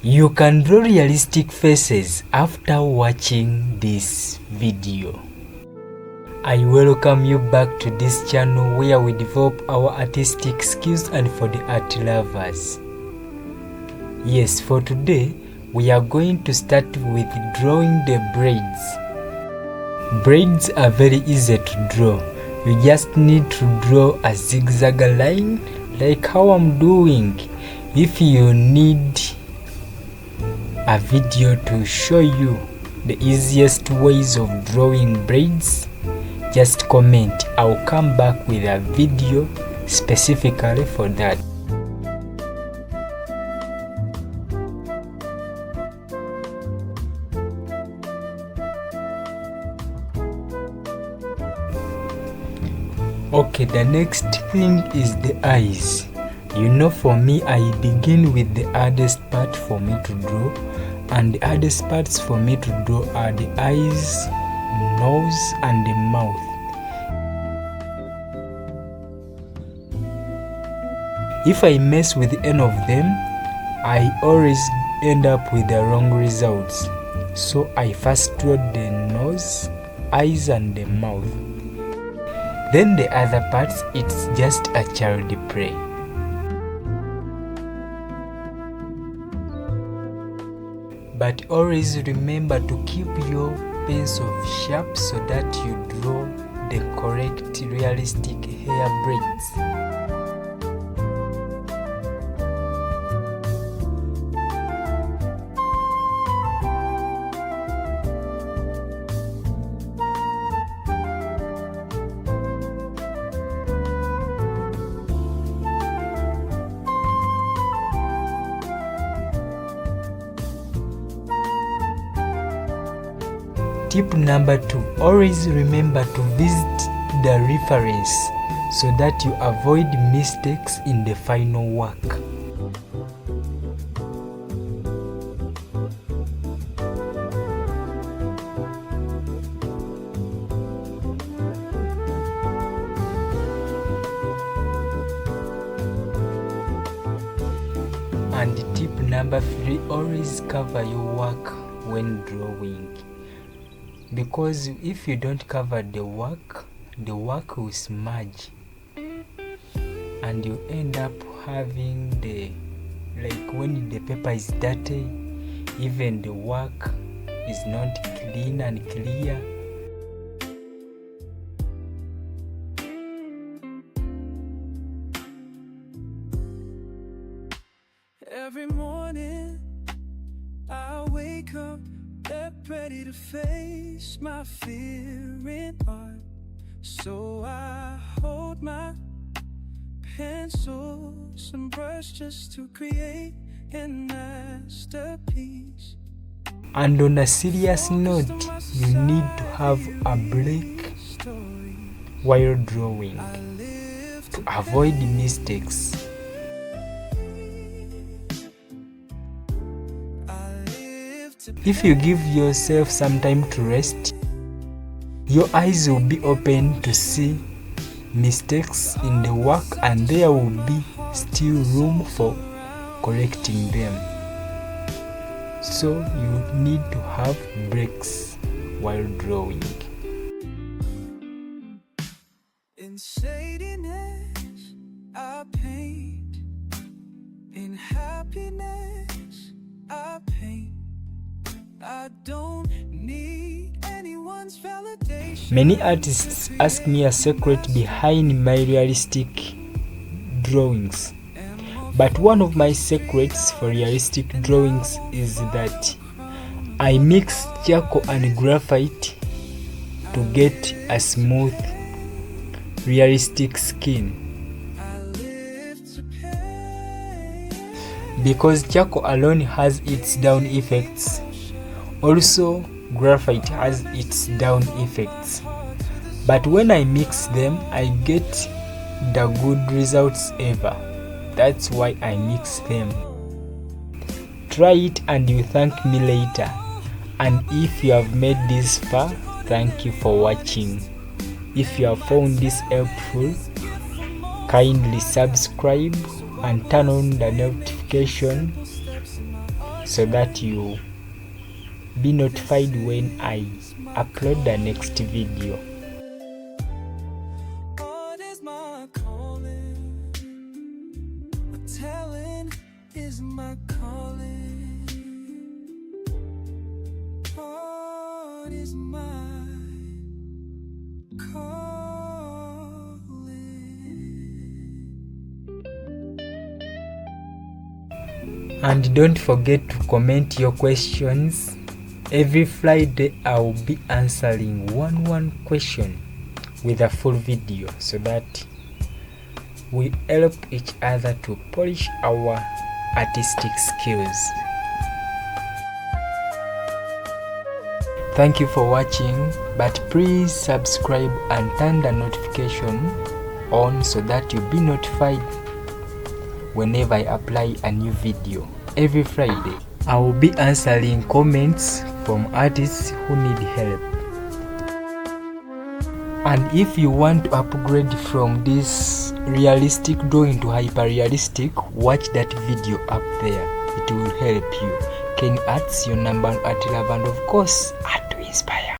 You can draw realistic faces after watching this video. I welcome you back to this channel where we develop our artistic skills and for the art lovers. Yes, for today, we are going to start with drawing the braids. Braids are very easy to draw. You just need to draw a zigzag line like how I'm doing. If you need a video to show you the easiest ways of drawing braids, just comment. I'll come back with a video specifically for that. Okay, the next thing is the eyes. You know, for me, I begin with the hardest part for me to draw, and the hardest parts for me to draw are the eyes, nose, and the mouth. If I mess with any of them, I always end up with the wrong results. So I first draw the nose, eyes, and the mouth. Then the other parts, it's just a child play. But always remember to keep your pencil sharp so that you draw the correct realistic hair braids. Tip number 2, always remember to visit the reference so that you avoid mistakes in the final work. And tip number 3, always cover your work when drawing. Because if you don't cover the work will smudge and you end up having when the paper is dirty, even the work is not clean and clear. Every morning I wake up ready to face my fearing heart. So I hold my pencils and brush just to create a masterpiece. And on a serious note, you need to have a break while drawing to avoid mistakes. If you give yourself some time to rest, your eyes will be open to see mistakes in the work and there will be still room for correcting them. So you need to have breaks while drawing. In sadness, I paint. In happiness, I paint. I don't need anyone's validation. Many artists ask me a secret behind my realistic drawings. But one of my secrets for realistic drawings is that I mix charcoal and graphite to get a smooth, realistic skin. Because charcoal alone has its down effects, also graphite has its down effects. But when I mix them, I get the good results ever. That's why I mix them. Try it and you thank me later. And if you have made this far, thank you for watching. If you have found this helpful, kindly subscribe and turn on the notification so that you be notified when I upload the next video. Art is my calling. Talent is my calling. Art is my calling. And don't forget to comment your questions. Every Friday I will be answering one question with a full video, so that we help each other to polish our artistic skills. Thank you for watching, but please subscribe and turn the notification on so that you'll be notified whenever I apply a new video. Every Friday I will be answering comments from artists who need help. And if you want to upgrade from this realistic drawing to hyper realistic, watch that video up there. It will help you. Can add your number at 11, of course, and to inspire.